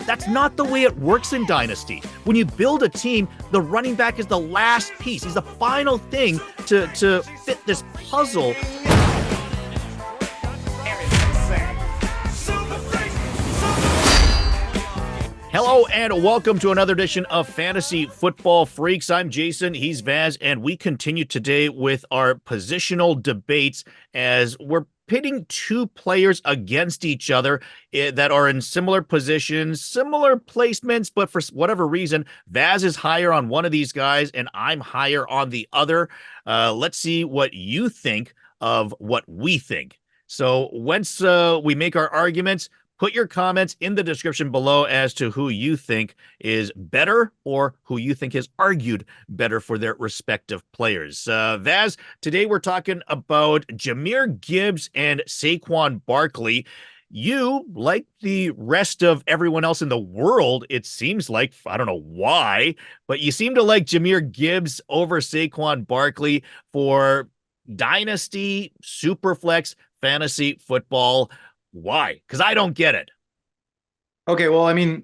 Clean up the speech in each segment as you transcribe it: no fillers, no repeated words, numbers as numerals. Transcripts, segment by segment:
That's not the way it works in Dynasty. When you build a team, the running back is the last piece. He's the final thing to fit this puzzle. Hello and welcome to another edition of Fantasy Football Freaks. I'm Jason, he's Vaz, and we continue today with our positional debates as we're pitting two players against each other that are in similar positions, similar placements, but for whatever reason, Vaz is higher on one of these guys and I'm higher on the other. Let's see what you think of what we think. So once we make our arguments, put your comments in the description below as to who you think is better or who you think has argued better for their respective players. Vaz, today we're talking about Jahmyr Gibbs and Saquon Barkley. You, like the rest of everyone else in the world, it seems like, I don't know why, but you seem to like Jahmyr Gibbs over Saquon Barkley for Dynasty, SuperFlex, fantasy football. Why? Because I don't get it. Okay, well, I mean,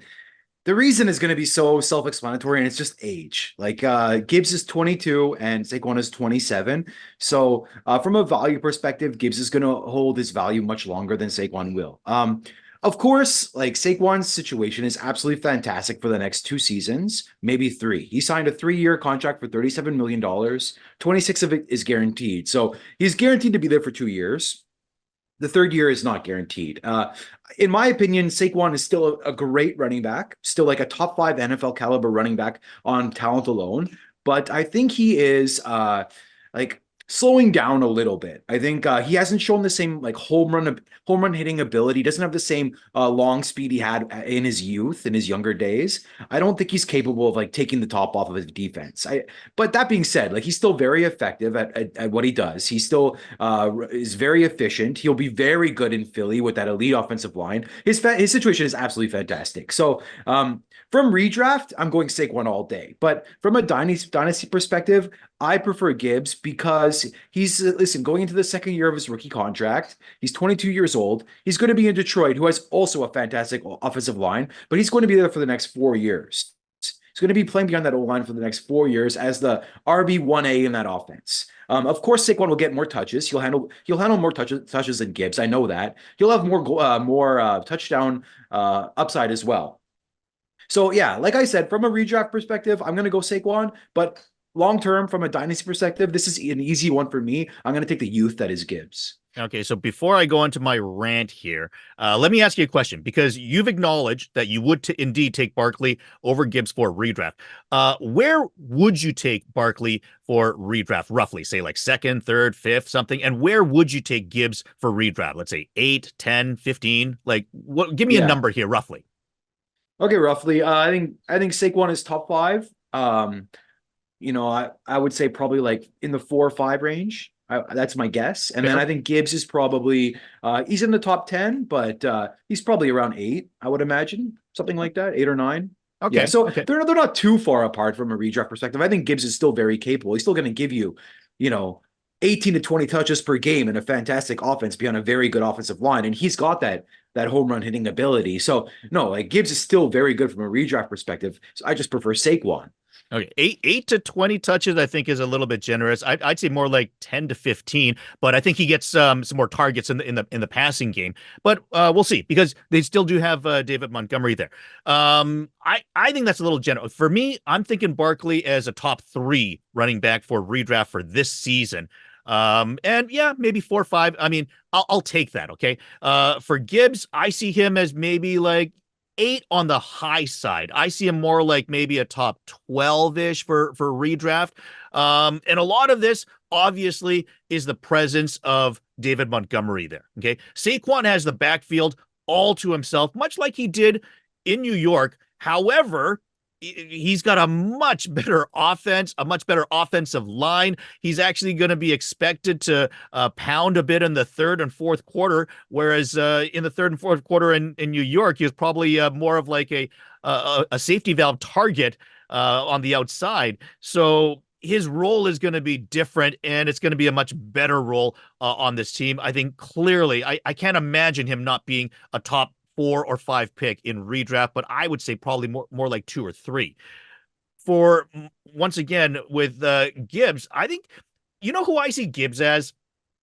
the reason is going to be so self-explanatory, and it's just age. Like, Gibbs is 22 and Saquon is 27. So from a value perspective, Gibbs is going to hold his value much longer than Saquon will. Of course, like Saquon's situation is absolutely fantastic for the next 2 seasons, maybe 3. He signed a 3-year contract for $37 million. 26 of it is guaranteed. So he's guaranteed to be there for 2 years. The 3rd year is not guaranteed. In my opinion, Saquon is still a great running back, still like a top 5 NFL caliber running back on talent alone. But I think he is like slowing down a little bit. I think he hasn't shown the same like home run hitting ability. He doesn't have the same long speed he had in his youth, in his younger days. I don't think he's capable of like taking the top off of his defense. But that being said, like he's still very effective at what he does. He still is very efficient. He'll be very good in Philly with that elite offensive line. His situation is absolutely fantastic. So from redraft, I'm going Saquon all day. But from a dynasty perspective, I prefer Gibbs because he's, listen, going into the 2nd year of his rookie contract. He's 22 years old. He's going to be in Detroit, who has also a fantastic offensive line, but he's going to be there for the next 4 years. He's going to be playing beyond that O-line for the next 4 years as the RB1A in that offense. Of course, Saquon will get more touches. He'll handle more touches than Gibbs. I know that. He'll have more touchdown upside as well. So yeah, like I said, from a redraft perspective, I'm going to go Saquon, but long-term, from a dynasty perspective, this is an easy one for me. I'm going to take the youth that is Gibbs. Okay, so before I go into my rant here, let me ask you a question, because you've acknowledged that you would indeed take Barkley over Gibbs for redraft. Where would you take Barkley for redraft, roughly? Say like 2nd, 3rd, 5th, something. And where would you take Gibbs for redraft? Let's say 8, 10, 15. Like, what? Give me a number here, roughly. Okay, roughly. I think Saquon is top 5. You know, I would say probably like in the 4 or 5 range. That's my guess. And then I think Gibbs is probably he's in the top 10, but he's probably around 8, I would imagine, something like that, 8 or 9. Okay. Yeah, so they're not too far apart from a redraft perspective. I think Gibbs is still very capable. He's still going to give you, 18 to 20 touches per game in a fantastic offense beyond a very good offensive line, and he's got that home run hitting ability. So no, like Gibbs is still very good from a redraft perspective. So I just prefer Saquon. Okay, 8 to 20 touches, I think, is a little bit generous. I'd say more like 10 to 15, but I think he gets some more targets in the passing game. But we'll see, because they still do have David Montgomery there. I think that's a little generous. For me, I'm thinking Barkley as a top 3 running back for redraft for this season. And yeah, maybe 4 or 5. I mean, I'll take that. Okay. For Gibbs, I see him as maybe like 8 on the high side. I see him more like maybe a top 12-ish for redraft. And a lot of this, obviously, is the presence of David Montgomery there. Okay. Saquon has the backfield all to himself, much like he did in New York. However, he's got a much better offense, a much better offensive line. He's actually going to be expected to pound a bit in the 3rd and 4th quarter, whereas in the 3rd and 4th quarter in New York, he was probably more of like a safety valve target on the outside. So his role is going to be different, and it's going to be a much better role on this team. I think clearly, I can't imagine him not being a top 4 or 5 pick in redraft, but I would say probably more like 2 or 3. For once again with Gibbs, I think you know who I see Gibbs as?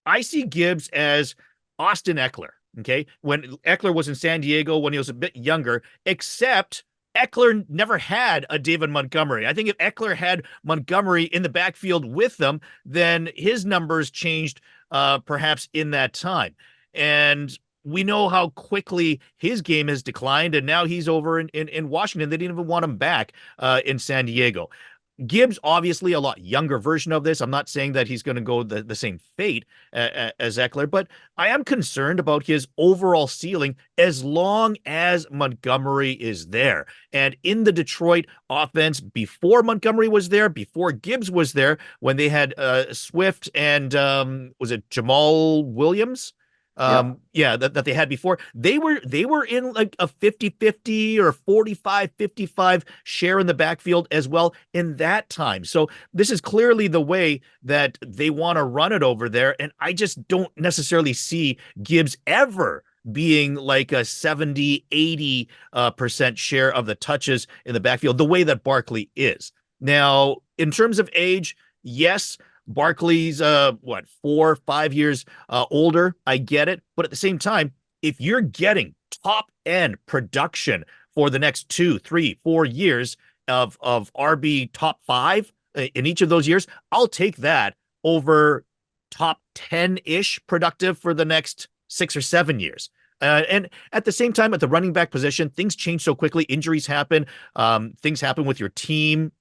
I see Gibbs as Austin Eckler. Okay. When Eckler was in San Diego when he was a bit younger, except Eckler never had a David Montgomery. I think if Eckler had Montgomery in the backfield with them, then his numbers changed perhaps in that time. And we know how quickly his game has declined, and now he's over in Washington. They didn't even want him back in San Diego. Gibbs, obviously a lot younger version of this. I'm not saying that he's going to go the same fate as Eckler, but I am concerned about his overall ceiling as long as Montgomery is there. And in the Detroit offense, before Montgomery was there, before Gibbs was there, when they had Swift and was it Jamal Williams? That they had before, they were in like a 50-50 or 45-55 share in the backfield as well in that time. So this is clearly the way that they want to run it over there, and I just don't necessarily see Gibbs ever being like a 70-80% share of the touches in the backfield the way that Barkley is. Now, in terms of age, yes, Barkley's 4-5 years older. I get it. But at the same time, if you're getting top end production for the next 2, 3, 4 years of RB top 5 in each of those years, I'll take that over top 10-ish productive for the next 6 or 7 years. And at the same time, at the running back position, things change so quickly. Injuries happen. Things happen with your team.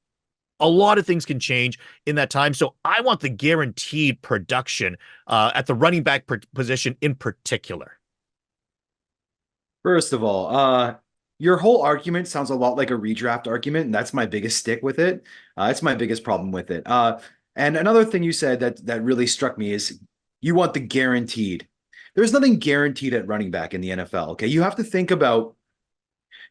A lot of things can change in that time. So I want the guaranteed production at the running back position in particular. First of all, your whole argument sounds a lot like a redraft argument, and that's my biggest stick with it. That's my biggest problem with it. And another thing you said that really struck me is you want the guaranteed. There's nothing guaranteed at running back in the NFL. Okay, you have to think about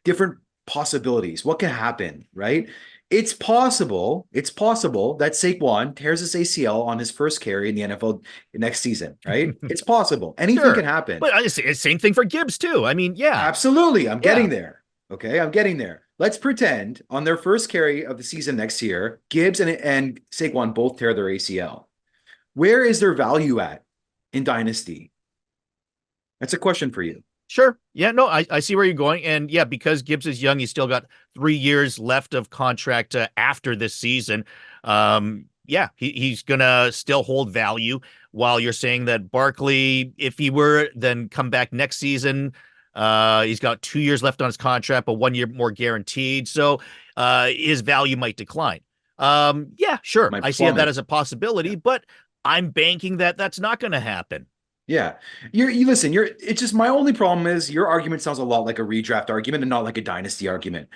different possibilities. What can happen, right? It's possible that Saquon tears his ACL on his first carry in the NFL next season, right? It's possible. Anything can happen. But same thing for Gibbs too. I mean, yeah. Absolutely. I'm getting there. Okay, I'm getting there. Let's pretend on their first carry of the season next year, Gibbs and Saquon both tear their ACL. Where is their value at in Dynasty? That's a question for you. Sure. Yeah, no, I see where you're going. And yeah, because Gibbs is young, he's still got 3 years left of contract after this season. He's going to still hold value, while you're saying that Barkley, if he were then come back next season, he's got 2 years left on his contract, but 1 year more guaranteed. So his value might decline. Sure. I see that as a possibility, but I'm banking that that's not going to happen. Yeah. It's just my only problem is your argument sounds a lot like a redraft argument and not like a dynasty argument.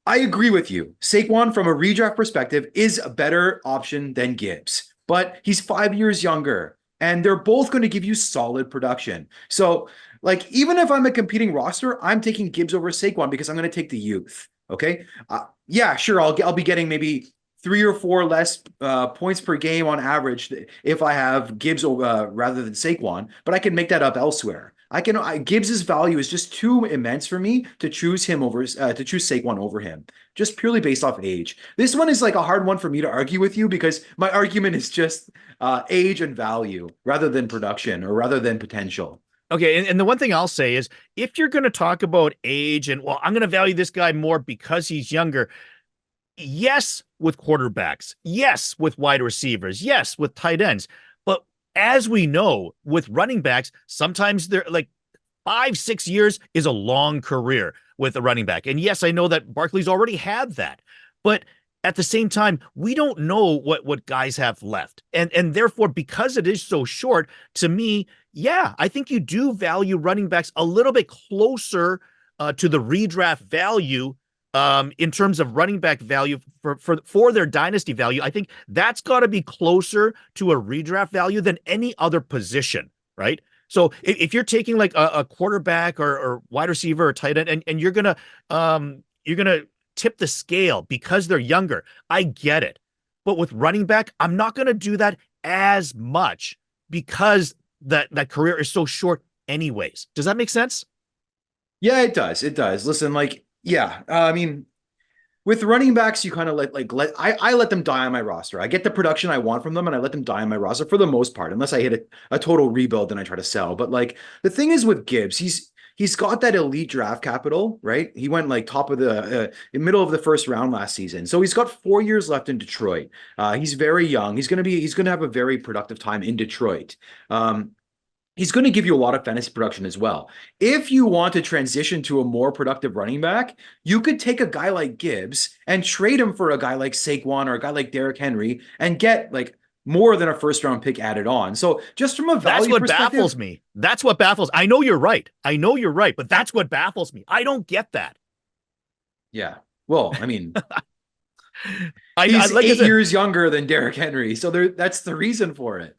I agree with you. Saquon, from a redraft perspective, is a better option than Gibbs, but he's 5 years younger and they're both going to give you solid production. So, like, even if I'm a competing roster, I'm taking Gibbs over Saquon because I'm going to take the youth. Okay. Sure. I'll be getting maybe 3 or 4 less points per game on average if I have Gibbs rather than Saquon, but I can make that up elsewhere. Gibbs's value is just too immense for me to choose Saquon over him, just purely based off age. This one is like a hard one for me to argue with you because my argument is just age and value rather than production or rather than potential. Okay, and the one thing I'll say is if you're going to talk about age and, well, I'm going to value this guy more because he's younger. Yes, with quarterbacks. Yes, with wide receivers. Yes, with tight ends. But as we know, with running backs, sometimes they're like 5-6 years is a long career with a running back. And yes, I know that Barkley's already had that. But at the same time, we don't know what guys have left. And therefore, because it is so short, to me, yeah, I think you do value running backs a little bit closer to the redraft value in terms of running back value for their dynasty value. I think that's got to be closer to a redraft value than any other position, right? So if you're taking like a quarterback or wide receiver or tight end, and you're gonna tip the scale because they're younger, I get it. But with running back, I'm not gonna do that as much because that career is so short anyways. Does that make sense? Yeah, it does. It does. Listen, like, yeah, I mean, with running backs, you kind of I let them die on my roster. I get the production I want from them, and I let them die on my roster for the most part, unless I hit a total rebuild and I try to sell. But like the thing is with Gibbs, he's got that elite draft capital, right? He went like top of the middle of the first round last season, so he's got 4 years left in Detroit. He's very young. He's gonna have a very productive time in Detroit. He's going to give you a lot of fantasy production as well. If you want to transition to a more productive running back, you could take a guy like Gibbs and trade him for a guy like Saquon or a guy like Derrick Henry and get like more than a first round pick added on. So just from a That's value what perspective, baffles me. That's what baffles. I know you're right. I know you're right, but that's what baffles me. I don't get that. yeah. Well, I mean, I he's like I eight said, years younger than Derrick Henry, so that's the reason for it.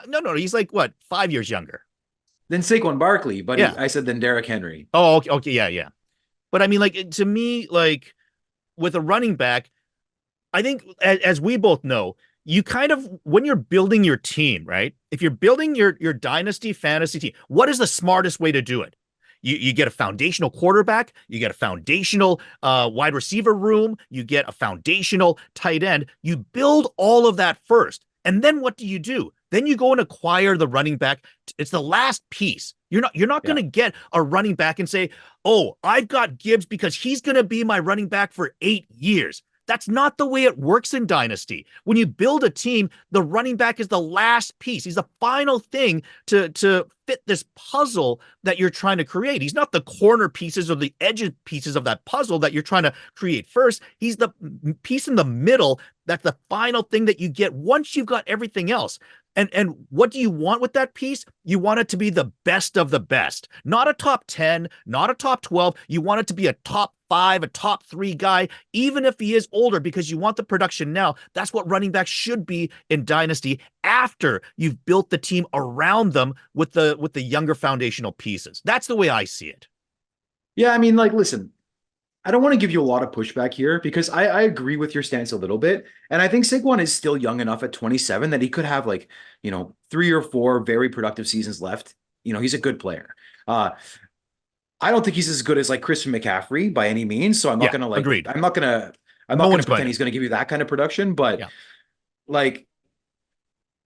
no, he's like what, 5 years younger. Then Saquon Barkley, but Yeah. I said then Derrick Henry. Oh, okay, yeah. But I mean, like to me, like with a running back, I think as we both know, you kind of when you're building your team, right? If you're building your dynasty fantasy team, what is the smartest way to do it? You get a foundational quarterback, you get a foundational wide receiver room, you get a foundational tight end. You build all of that first. And then what do? Then you go and acquire the running back. It's the last piece. You're not going to get a running back and say, "Oh, I've got Gibbs because he's going to be my running back for 8 years." That's not the way it works in Dynasty. When you build a team, the running back is the last piece. He's the final thing to fit this puzzle that you're trying to create. He's not the corner pieces or the edge pieces of that puzzle that you're trying to create first. He's the piece in the middle. That's the final thing that you get once you've got everything else. And what do you want with that piece? You want it to be the best of the best, not a top 10, not a top 12. You want it to be a top 5, a top 3 guy, even if he is older, because you want the production now. That's what running backs should be in Dynasty after you've built the team around them with the younger foundational pieces. That's the way I see it. Yeah, I mean, like, listen, I don't want to give you a lot of pushback here because I agree with your stance a little bit. And I think Saquon is still young enough at 27 that he could have like, 3 or 4 very productive seasons left. He's a good player. I don't think he's as good as like Christian McCaffrey by any means. So I'm not gonna agreed. I'm not gonna pretend he's gonna give you that kind of production, but like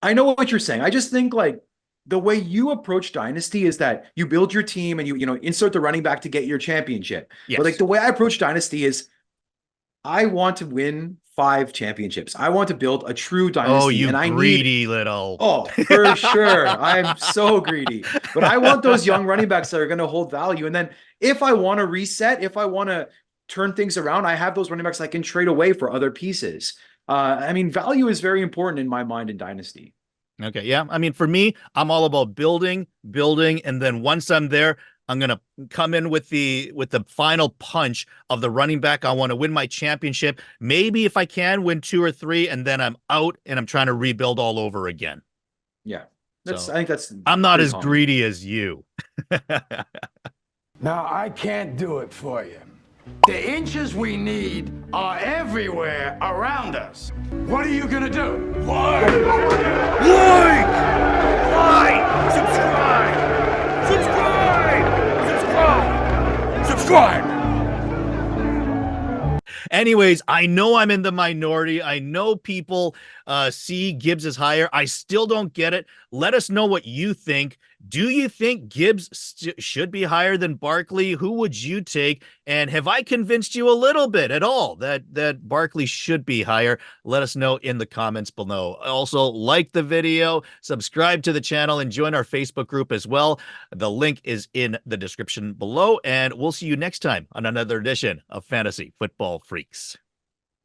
I know what you're saying. I just think like the way you approach Dynasty is that you build your team and you insert the running back to get your championship. Yes. But like the way I approach Dynasty is I want to win 5 championships. I want to build a true dynasty. Oh, you and greedy little. Oh, for sure. I'm so greedy. But I want those young running backs that are going to hold value. And then if I want to reset, if I want to turn things around, I have those running backs I can trade away for other pieces. I mean, value is very important in my mind in Dynasty. Okay, yeah. I mean, for me, I'm all about building, and then once I'm there, I'm gonna come in with the final punch of the running back. I want to win my championship. Maybe if I can win 2 or 3, and then I'm out and I'm trying to rebuild all over again. Yeah, I think that's. I'm not as greedy as you. Now I can't do it for you. The inches we need are everywhere around us. What are you gonna do? Like! Subscribe! Anyways, I know I'm in the minority. I know people see Gibbs as higher. I still don't get it. Let us know what you think. Do you think Gibbs should be higher than Barkley? Who would you take? And have I convinced you a little bit at all that Barkley should be higher? Let us know in the comments below. Also, like the video, subscribe to the channel, and join our Facebook group as well. The link is in the description below, and we'll see you next time on another edition of Fantasy Football Freaks.